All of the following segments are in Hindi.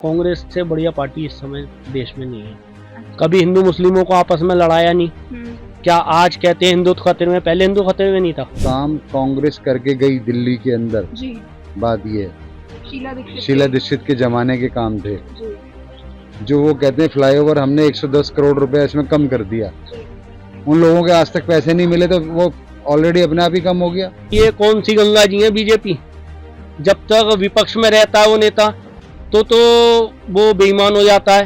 कांग्रेस से बढ़िया पार्टी इस समय देश में नहीं है। कभी हिंदू मुस्लिमों को आपस में लड़ाया नहीं। क्या आज कहते हैं हिंदुत्व खतरे में, पहले हिंदू खतरे में नहीं था। काम कांग्रेस करके गई दिल्ली के अंदर जी। बात ये है, शीला दीक्षित के जमाने के काम थे जो वो कहते हैं फ्लाईओवर हमने 110 करोड़ रुपए इसमें कम कर दिया। उन लोगों के आज तक पैसे नहीं मिले तो वो ऑलरेडी अपने आप ही कम हो गया। ये कौन सी गंगा जी है बीजेपी? जब तक विपक्ष में रहता है वो नेता तो वो बेईमान हो जाता है,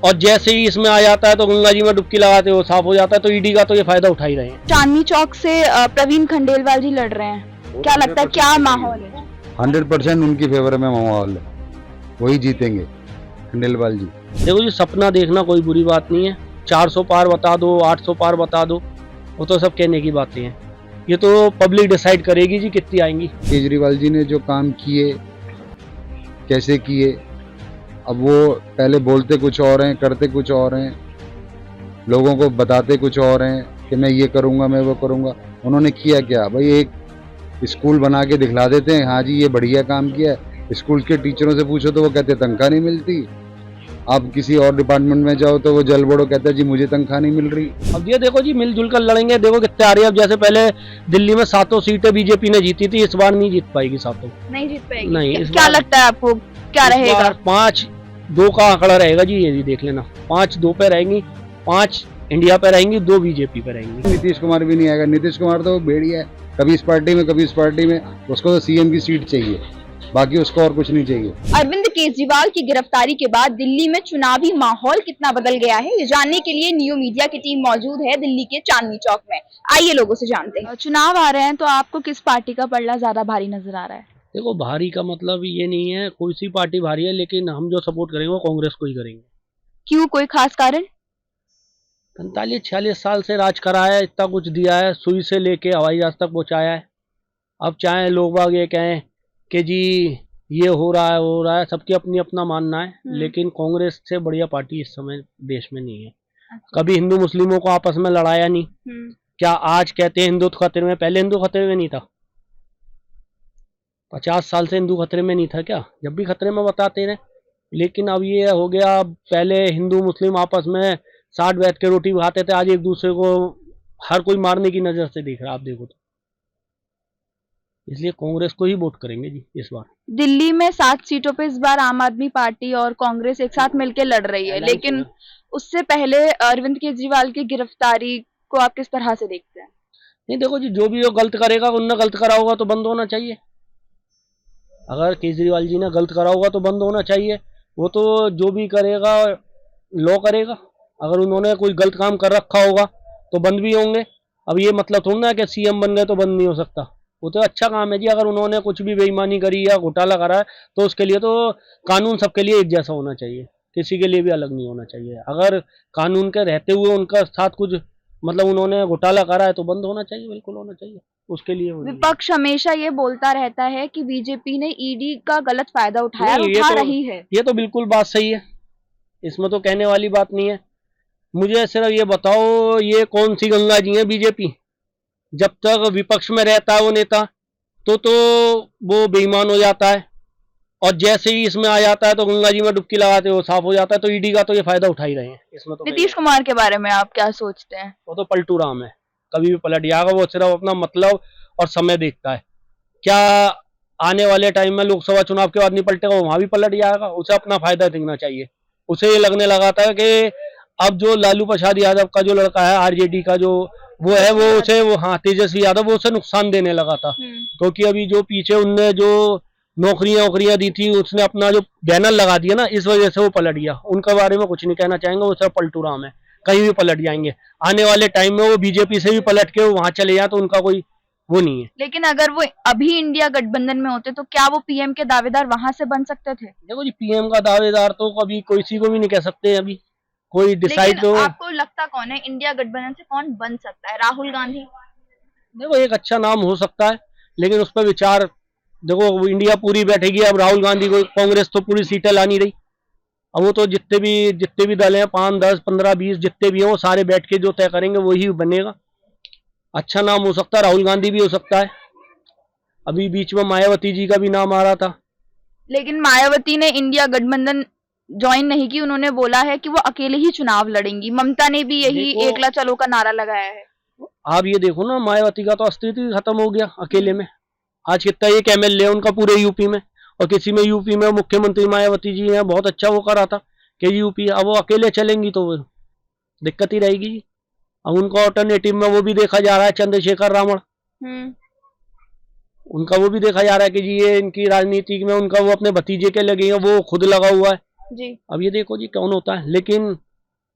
और जैसे ही इसमें आ जाता है तो गंगा जी में डुबकी लगाते वो साफ हो जाता है। तो ईडी का तो ये फायदा उठा ही रहे हैं। चांदनी चौक से प्रवीण खंडेलवाल जी लड़ रहे हैं, क्या लगता है क्या माहौल है? 100% उनकी फेवर में माहौल है, वही जीतेंगे खंडेलवाल जी। देखो जी, सपना देखना कोई बुरी बात नहीं है। 400 पार बता दो, 800 पार बता दो, वो तो सब कहने की बातें हैं। ये तो पब्लिक डिसाइड करेगी जी कितनी आएंगी। केजरीवाल जी ने जो काम किए, कैसे किए, अब वो पहले बोलते कुछ और हैं, करते कुछ और हैं, लोगों को बताते कुछ और हैं कि मैं ये करूँगा, मैं वो करूँगा। उन्होंने किया क्या भाई? एक स्कूल बना के दिखला देते हैं, हाँ जी ये बढ़िया काम किया है। स्कूल के टीचरों से पूछो तो वो कहते तनख्वाह नहीं मिलती। आप किसी और डिपार्टमेंट में जाओ तो वो जल बड़ो कहता है जी मुझे तनख्वाह नहीं मिल रही। अब ये देखो जी, मिलजुल कर लड़ेंगे, देखो कितने आ रही है। अब जैसे पहले दिल्ली में 7 सीटें बीजेपी ने जीती थी, इस बार नहीं जीत पाएगी 7। नहीं जीत पाएगी। नहीं, क्या लगता है आपको क्या रहेगा? 5-2 का आंकड़ा रहेगा जी, ये भी देख लेना। 5-2 पे रहेंगी, 5 इंडिया पे रहेंगी, 2 बीजेपी पे रहेंगी। नीतीश कुमार भी नहीं आएगा। नीतीश कुमार तो भेड़िया है, कभी इस पार्टी में कभी इस पार्टी में। उसको तो सीएम की सीट चाहिए, बाकी उसको और कुछ नहीं चाहिए। अरविंद केजरीवाल की गिरफ्तारी के बाद दिल्ली में चुनावी माहौल कितना बदल गया है, ये जानने के लिए न्यू मीडिया की टीम मौजूद है दिल्ली के चांदनी चौक में। आइए लोगों से जानते हैं। चुनाव आ रहे हैं तो आपको किस पार्टी का पलड़ा ज्यादा भारी नजर आ रहा है? देखो, भारी का मतलब ये नहीं है कोई सी पार्टी भारी है, लेकिन हम जो सपोर्ट करेंगे वो कांग्रेस को ही करेंगे। क्यों, कोई खास कारण? 45-46 साल से राज करा है, इतना कुछ दिया है, सुई से लेके हवाई जहाज तक पहुंचाया है। अब चाहे लोग बाग ये कहें कि जी ये हो रहा है, हो रहा है, सबकी अपनी अपना मानना है, लेकिन कांग्रेस से बढ़िया पार्टी इस समय देश में नहीं है। कभी हिंदू मुस्लिमों को आपस में लड़ाया नहीं। क्या आज कहते हैं हिंदुत्व खतरे में, पहले हिंदू खतरे में नहीं था। 50 साल से हिंदू खतरे में नहीं था क्या? जब भी खतरे में बताते रहे, लेकिन अब ये हो गया। पहले हिंदू मुस्लिम आपस में साथ बैठ के रोटी खाते थे, आज एक दूसरे को हर कोई मारने की नजर से देख रहा है। आप देखो तो इसलिए कांग्रेस को ही वोट करेंगे जी इस बार। दिल्ली में 7 सीटों पे इस बार आम आदमी पार्टी और कांग्रेस एक साथ मिलकर लड़ रही है, लेकिन उससे पहले अरविंद केजरीवाल की गिरफ्तारी को आप किस तरह से देखते हैं? नहीं, देखो जी, जो भी वो गलत करेगा, उनने गलत करा होगा तो बंद होना चाहिए। अगर केजरीवाल जी ने गलत करा होगा तो बंद होना चाहिए। वो तो जो भी करेगा लॉ करेगा। अगर उन्होंने कोई गलत काम कर रखा होगा तो बंद भी होंगे। अब ये मतलब थोड़ा ना कि सीएम बन गए तो बंद नहीं हो सकता। वो तो अच्छा काम है जी। अगर उन्होंने कुछ भी बेईमानी करी या घोटाला करा है तो उसके लिए तो कानून सबके लिए एक जैसा होना चाहिए, किसी के लिए भी अलग नहीं होना चाहिए। अगर कानून के रहते हुए उनका साथ कुछ मतलब उन्होंने घोटाला करा है तो बंद होना चाहिए, बिल्कुल होना चाहिए। उसके लिए विपक्ष हमेशा ये बोलता रहता है कि बीजेपी ने ईडी का गलत फायदा उठाया, उठा रही है। ये तो बिल्कुल बात सही है, इसमें तो कहने वाली बात नहीं है। मुझे सिर्फ ये बताओ, ये कौन सी गंगा जी है बीजेपी? जब तक विपक्ष में रहता है वो नेता तो वो बेईमान हो जाता है, और जैसे ही इसमें आ जाता है तो गंगा जी में डुबकी लगाते वो साफ हो जाता है। तो ईडी का तो ये फायदा उठा ही रहे हैं इसमें। तो नीतीश कुमार के बारे में आप क्या सोचते हैं? वो तो पलटू राम है, कभी भी पलट जाएगा। वो सिर्फ अपना मतलब और समय देखता है। क्या आने वाले टाइम में लोकसभा चुनाव के बाद नहीं पलटेगा? वहां भी पलट जाएगा। उसे अपना फायदा देखना चाहिए। उसे ये लगने लगा था कि अब जो लालू प्रसाद यादव का जो लड़का है, आरजेडी का जो वो है, वो उसे तेजस्वी यादव, वो उसे नुकसान देने लगा था। क्योंकि अभी जो पीछे उनने जो नौकरियां दी थी, उसने अपना जो बैनर लगा दिया ना, इस वजह से वो पलट गया। उनके बारे में कुछ नहीं कहना चाहेंगे, वो सब पलटू राम है, कहीं भी पलट जाएंगे। आने वाले टाइम में वो बीजेपी से भी पलट के वहां चले जाए तो उनका कोई वो नहीं है। लेकिन अगर वो अभी इंडिया गठबंधन में होते तो क्या वो पीएम के दावेदार वहां से बन सकते थे? देखो जी, पीएम का दावेदार तो कभी किसी को भी नहीं कह सकते। अभी कोई डिसाइड तो आपको लगता कौन है इंडिया गठबंधन से कौन बन सकता है? राहुल गांधी? देखो, एक अच्छा नाम हो सकता है, लेकिन उस पर विचार। देखो, इंडिया पूरी बैठेगी। अब राहुल गांधी को कांग्रेस तो पूरी सीटें ला नहीं रही। अब वो तो जितने भी दल हैं, 5, 10, 15, 20 जितने भी हैं, वो सारे बैठ के जो तय करेंगे वही बनेगा। अच्छा नाम हो सकता है, राहुल गांधी भी हो सकता है। अभी बीच में मायावती जी का भी नाम आ रहा था, लेकिन मायावती ने इंडिया गठबंधन ज्वाइन नहीं की, उन्होंने बोला है कि वो अकेले ही चुनाव लड़ेंगी। ममता ने भी यही देखो, एकला चलो का नारा लगाया है। आप ये देखो ना, मायावती का तो अस्तित्व ही खत्म हो गया अकेले में। आज कितना एक एमएलए उनका पूरे यूपी में, और किसी में यूपी में मुख्यमंत्री मायावती जी हैं, बहुत अच्छा वो करा था कि यूपी। अब वो अकेले चलेंगी तो दिक्कत ही रहेगी जी। अब उनका ऑल्टरनेटिव में वो भी देखा जा रहा है, चंद्रशेखर रावण, उनका वो भी देखा जा रहा है कि जी ये इनकी राजनीति में उनका वो अपने भतीजे के लगे हैं, वो खुद लगा हुआ है जी। अब ये देखो जी कौन होता है। लेकिन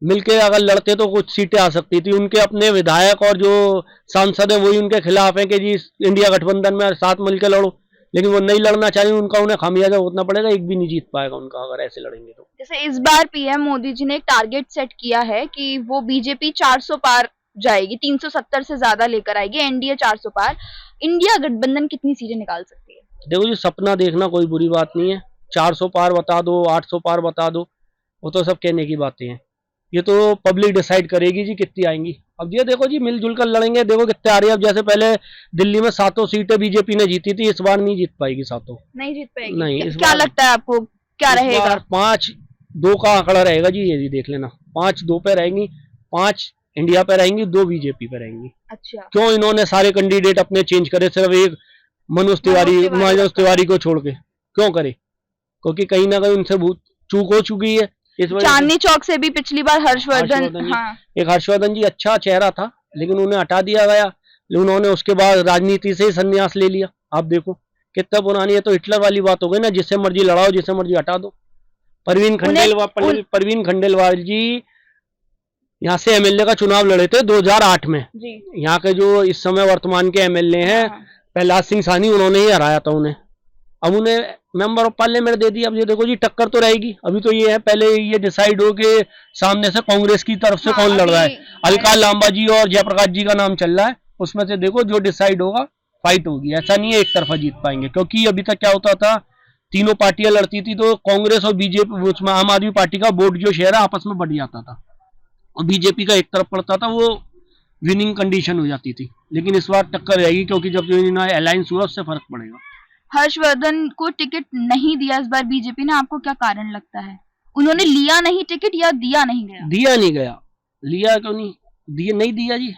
मिलके अगर लड़ते तो कुछ सीटें आ सकती थी। उनके अपने विधायक और जो सांसद है वही उनके खिलाफ है कि जी इंडिया गठबंधन में साथ मिलकर लड़ो, लेकिन वो नहीं लड़ना चाहिए। उनका उन्हें खामियाजा भुगतना पड़ेगा, एक भी नहीं जीत पाएगा उनका अगर ऐसे लड़ेंगे तो। जैसे इस बार पीएम मोदी जी ने एक टारगेट सेट किया है कि वो बीजेपी 400 पार जाएगी, 370 से ज्यादा लेकर आएगी, एनडीए 400 पार। इंडिया गठबंधन कितनी सीटें निकाल सकती है? देखो जी, सपना देखना कोई बुरी बात नहीं है। 400 पार बता दो, 800 पार बता दो, वो तो सब कहने की बातें हैं। ये तो पब्लिक डिसाइड करेगी जी कितनी आएंगी। अब ये देखो जी, मिलजुल कर लड़ेंगे, देखो कितने आ रही है। अब जैसे पहले दिल्ली में 7 सीटें बीजेपी ने जीती थी, इस बार नहीं जीत पाएगी 7। नहीं जीत पाएगी? नहीं, क्या लगता है आपको, क्या रहेगा? 5-2 का आंकड़ा रहेगा जी, ये भी देख लेना। 5-2 पे रहेंगी, 5 इंडिया पे रहेंगी, 2 बीजेपी पे रहेंगी। अच्छा, क्यों इन्होंने सारे कैंडिडेट अपने चेंज करे, सिर्फ एक मनोज तिवारी को छोड़ के क्यों करे? क्योंकि कहीं ना कहीं उनसे चूक हो चुकी है। इस वजह चांदनी चौक से भी पिछली बार हर्षवर्धन जी, हाँ। एक हर्षवर्धन जी अच्छा चेहरा था, लेकिन उन्हें हटा दिया गया। उन्होंने उसके बाद राजनीति से ही संन्यास ले लिया। आप देखो कितना पुरानी है, तो हिटलर वाली बात हो गई ना, जिससे मर्जी लड़ाओ, जिससे मर्जी हटा दो। परवीन खंडेलवाल जी यहाँ से एमएलए का चुनाव लड़े थे 2008 में जी। यहाँ के जो इस समय वर्तमान के एमएलए हैं प्रहलाद सिंह सानी, उन्होंने ही हराया था उन्हें। अब उन्हें मेंबर ऑफ पार्लियामेंट दे दिया। अब ये देखो जी टक्कर तो रहेगी। अभी तो ये है, पहले ये डिसाइड हो कि सामने से कांग्रेस की तरफ से कौन लड़ रहा है। अलका लांबा जी और जयप्रकाश जी का नाम चल रहा है, उसमें से देखो जो डिसाइड होगा फाइट होगी। ऐसा नहीं है एक तरफा जीत पाएंगे, क्योंकि अभी तक क्या होता था, तीनों पार्टियां लड़ती थी तो कांग्रेस और बीजेपी, उसमें आम आदमी पार्टी का वोट जो शेयर है आपस में बढ़ जाता था, और बीजेपी का एक तरफ पड़ता था, वो विनिंग कंडीशन हो जाती थी। लेकिन इस बार टक्कर रहेगी, क्योंकि जब जो अलायंस हुआ उससे फर्क पड़ेगा। हर्षवर्धन को टिकट नहीं दिया इस बार बीजेपी ने, आपको क्या कारण लगता है? उन्होंने लिया नहीं टिकट या दिया नहीं गया? दिया नहीं गया। लिया क्यों नहीं? दिए नहीं दिया जी।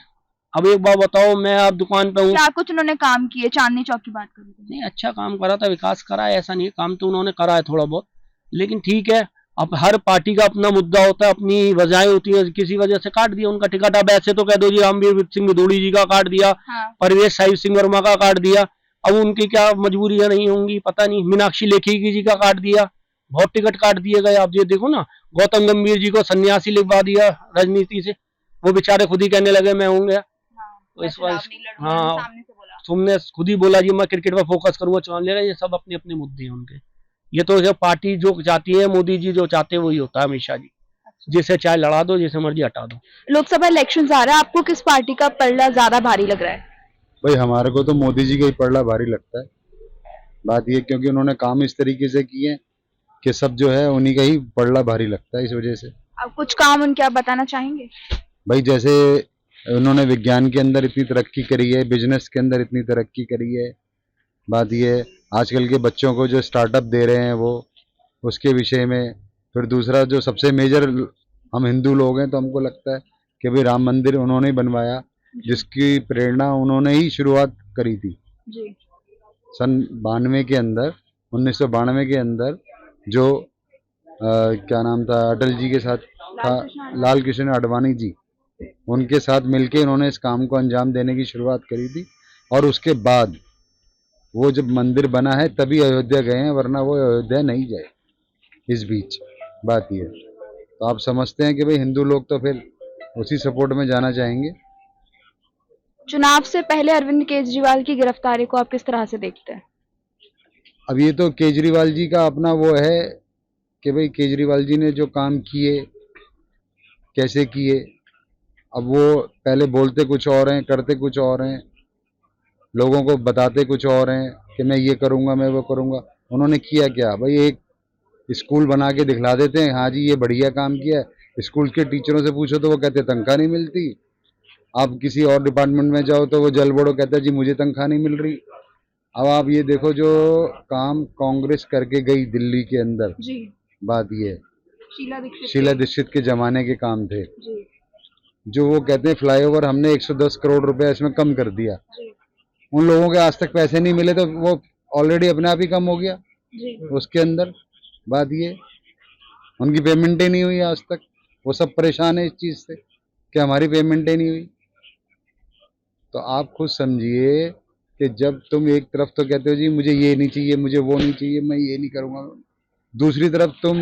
अब एक बात बताओ, मैं आप दुकान पे हूँ, क्या कुछ उन्होंने काम किए? चांदनी चौक की बात करूँ तो नहीं, अच्छा काम करा था, विकास करा है, ऐसा नहीं है, काम तो उन्होंने करा है थोड़ा बहुत। लेकिन ठीक है, अब हर पार्टी का अपना मुद्दा होता है, अपनी वजहें होती है। किसी वजह से काट दिया उनका टिकट। अब ऐसे तो कह दो जी रामवीर सिंह भदौड़ी जी का काट दिया, परवेश साहिब सिंह वर्मा का काट दिया। अब उनकी क्या मजबूरियां नहीं होंगी पता नहीं। मीनाक्षी लेखी जी का काट दिया, बहुत टिकट काट दिए गए। आप ये देखो ना, गौतम गंभीर जी को सन्यासी लिखवा दिया राजनीति से, वो बेचारे खुद ही कहने लगे मैं हूँ गया। तो इस बार हाँ, तुमने खुद ही बोला जी मैं क्रिकेट पर फोकस करूंगा, चुनाव ले रहे। ये सब अपने अपने मुद्दे हैं उनके। ये तो जब पार्टी जो चाहती है, मोदी जी जो चाहते हैं वही होता है हमेशा जी। जिसे चाहे लड़ा दो, जिसे मर्जी हटा दो। लोकसभा इलेक्शन आ रहा है, आपको किस पार्टी का पलड़ा ज्यादा भारी लग रहा है? भाई हमारे को तो मोदी जी का ही पलड़ा भारी लगता है। बात ये, क्योंकि उन्होंने काम इस तरीके से किए कि सब जो है उन्हीं का ही पलड़ा भारी लगता है। इस वजह से आप कुछ काम उनके आप बताना चाहेंगे? भाई जैसे उन्होंने विज्ञान के अंदर इतनी तरक्की करी है, बिजनेस के अंदर इतनी तरक्की करी है। बात ये, आजकल के बच्चों को जो स्टार्टअप दे रहे हैं वो, उसके विषय में। फिर दूसरा जो सबसे मेजर, हम हिंदू लोग हैं तो हमको लगता है कि भाई राम मंदिर उन्होंने ही बनवाया, जिसकी प्रेरणा उन्होंने ही शुरुआत करी थी जी। सन 92 के अंदर, 1992 के अंदर, जो क्या नाम था अटल जी के साथ था, लाल कृष्ण आडवाणी जी, उनके साथ मिलके इन्होंने इस काम को अंजाम देने की शुरुआत करी थी। और उसके बाद वो जब मंदिर बना है तभी अयोध्या गए हैं, वरना वो अयोध्या नहीं गए इस बीच। बात ये, तो आप समझते हैं कि भाई हिंदू लोग तो फिर उसी सपोर्ट में जाना चाहेंगे। चुनाव से पहले अरविंद केजरीवाल की गिरफ्तारी को आप किस तरह से देखते हैं? अब ये तो केजरीवाल जी का अपना वो है कि भाई केजरीवाल जी ने जो काम किए, कैसे किए। अब वो पहले बोलते कुछ और हैं, करते कुछ और हैं, लोगों को बताते कुछ और हैं कि मैं ये करूँगा, मैं वो करूँगा। उन्होंने किया क्या भाई? एक स्कूल बना के दिखला देते हैं, हाँ जी ये बढ़िया काम किया। स्कूल के टीचरों से पूछो तो वो कहते तनख्वाह नहीं मिलती। आप किसी और डिपार्टमेंट में जाओ तो वो जल बड़ो कहता है जी मुझे तनख्वाह नहीं मिल रही। अब आप ये देखो जो काम कांग्रेस करके गई दिल्ली के अंदर, जी। बात ये है, शीला शीला दीक्षित के जमाने के काम थे। जी। जो वो कहते हैं फ्लाईओवर हमने 110 करोड़ रुपए इसमें कम कर दिया, जी। उन लोगों के आज तक पैसे नहीं मिले, तो वो ऑलरेडी अपने आप ही कम हो गया। जी। उसके अंदर बात ये, उनकी पेमेंट ही नहीं हुई आज तक। वो सब परेशान है इस चीज से कि हमारी पेमेंट ही नहीं हुई। तो आप खुद समझिए कि जब तुम एक तरफ तो कहते हो जी मुझे ये नहीं चाहिए, मुझे वो नहीं चाहिए, मैं ये नहीं करूंगा, दूसरी तरफ तुम,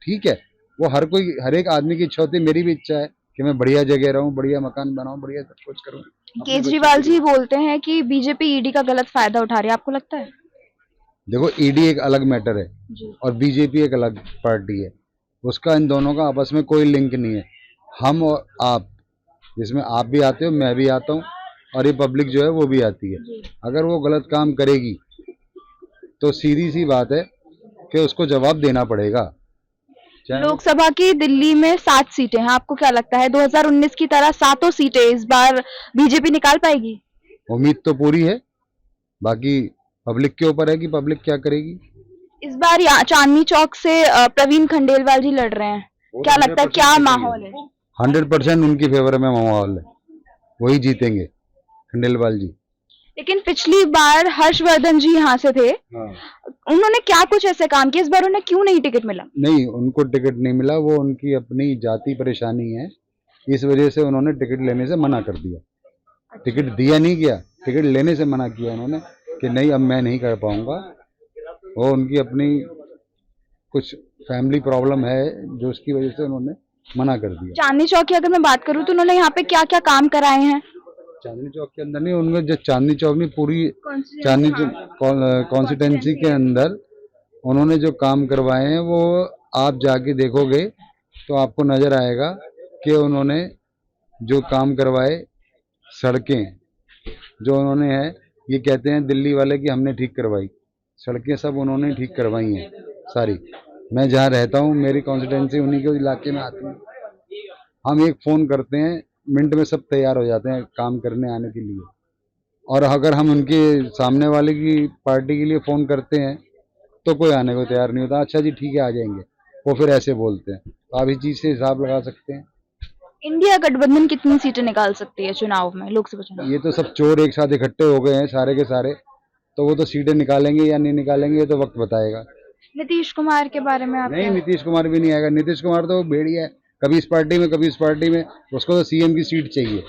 ठीक है, वो हर एक आदमी की इच्छा होती है, मेरी भी इच्छा है कि मैं बढ़िया जगह रहूं, बढ़िया मकान बनाऊं, बढ़िया सब कुछ करूं। केजरीवाल जी बोलते हैं कि बीजेपी ईडी का गलत फायदा उठा रही है, आपको लगता है? देखो ईडी एक अलग मैटर है जी। और बीजेपी एक अलग पार्टी है, उसका इन दोनों का आपस में कोई लिंक नहीं है। हम और आप, जिसमें आप भी आते हो, मैं भी आता हूँ, और ये पब्लिक जो है वो भी आती है। अगर वो गलत काम करेगी तो सीधी सी बात है कि उसको जवाब देना पड़ेगा। लोकसभा की दिल्ली में 7 सीटें हैं, आपको क्या लगता है 2019 की तरह 7 सीटें इस बार बीजेपी निकाल पाएगी? उम्मीद तो पूरी है, बाकी पब्लिक के ऊपर है कि पब्लिक क्या करेगी। इस बार चांदनी चौक से प्रवीण खंडेलवाल जी लड़ रहे हैं, क्या लगता है क्या माहौल है? 100% उनकी फेवर में माहौल है, वही जीतेंगे खंडेलवाल जी। लेकिन पिछली बार हर्षवर्धन जी यहाँ से थे, उन्होंने क्या कुछ ऐसे काम किए, इस बार उन्हें क्यों नहीं टिकट मिला? नहीं, उनको टिकट नहीं मिला, वो उनकी अपनी जाति परेशानी है, इस वजह से उन्होंने टिकट लेने से मना कर दिया। टिकट दिया नहीं गया, टिकट लेने से मना किया उन्होंने कि नहीं अब मैं नहीं कर पाऊंगा। वो उनकी अपनी कुछ फैमिली प्रॉब्लम है जो उसकी वजह से उन्होंने मना कर दिया। चांदनी चौक की अगर मैं बात करूँ तो उन्होंने यहाँ पे क्या क्या काम कराए हैं? चांदनी चौक के अंदर नहीं, उनमें जो चांदनी चौक नहीं, पूरी चांदनी चौक कॉन्स्टिटेंसी के अंदर उन्होंने जो काम करवाए हैं वो आप जाके देखोगे तो आपको नजर आएगा कि उन्होंने जो काम करवाए, सड़कें जो उन्होंने है, ये कहते हैं दिल्ली वाले कि हमने ठीक करवाई, सड़कें सब उन्होंने ठीक करवाई हैं सारी। मैं जहाँ रहता हूँ, मेरी कॉन्स्टिटेंसी उन्हीं के इलाके में आती है। हम एक फ़ोन करते हैं, मिनट में सब तैयार हो जाते हैं काम करने आने के लिए। और अगर हम उनके सामने वाले की पार्टी के लिए फ़ोन करते हैं तो कोई आने को तैयार नहीं होता। अच्छा जी ठीक है आ जाएंगे, वो फिर ऐसे बोलते हैं। तो आप इस चीज़ से हिसाब लगा सकते हैं। इंडिया गठबंधन कितनी सीटें निकाल सकती है चुनाव में, लोकसभा चुनाव? ये तो सब चोर एक साथ इकट्ठे हो गए हैं सारे के सारे, तो वो तो सीटें निकालेंगे या नहीं निकालेंगे ये तो वक्त बताएगा। नीतीश कुमार के बारे में आप नहीं, नीतीश कुमार भी नहीं आएगा। नीतीश कुमार तो भेड़िया है, कभी इस पार्टी में कभी इस पार्टी में। उसको तो सीएम की सीट चाहिए,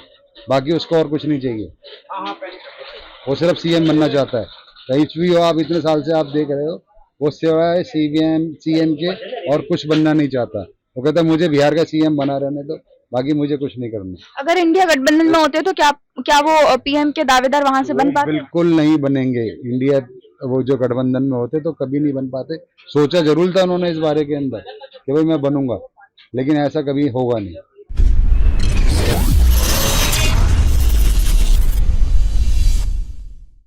बाकी उसको और कुछ नहीं चाहिए। वो सिर्फ सीएम बनना चाहता है। कहीं भी हो आप, इतने साल से आप देख रहे हो, वो सिवाय सीएम के और कुछ बनना नहीं चाहता। वो कहता है मुझे बिहार का सीएम बना रहने दो, बाकी मुझे कुछ नहीं करना। अगर इंडिया गठबंधन में होते तो क्या वो पीएम के दावेदार वहां से बन पाते? बिल्कुल नहीं बनेंगे। इंडिया वो जो गठबंधन में होते तो कभी नहीं बन पाते। सोचा जरूर था उन्होंने इस बारे के अंदर कि भाई मैं बनूंगा, लेकिन ऐसा कभी होगा नहीं।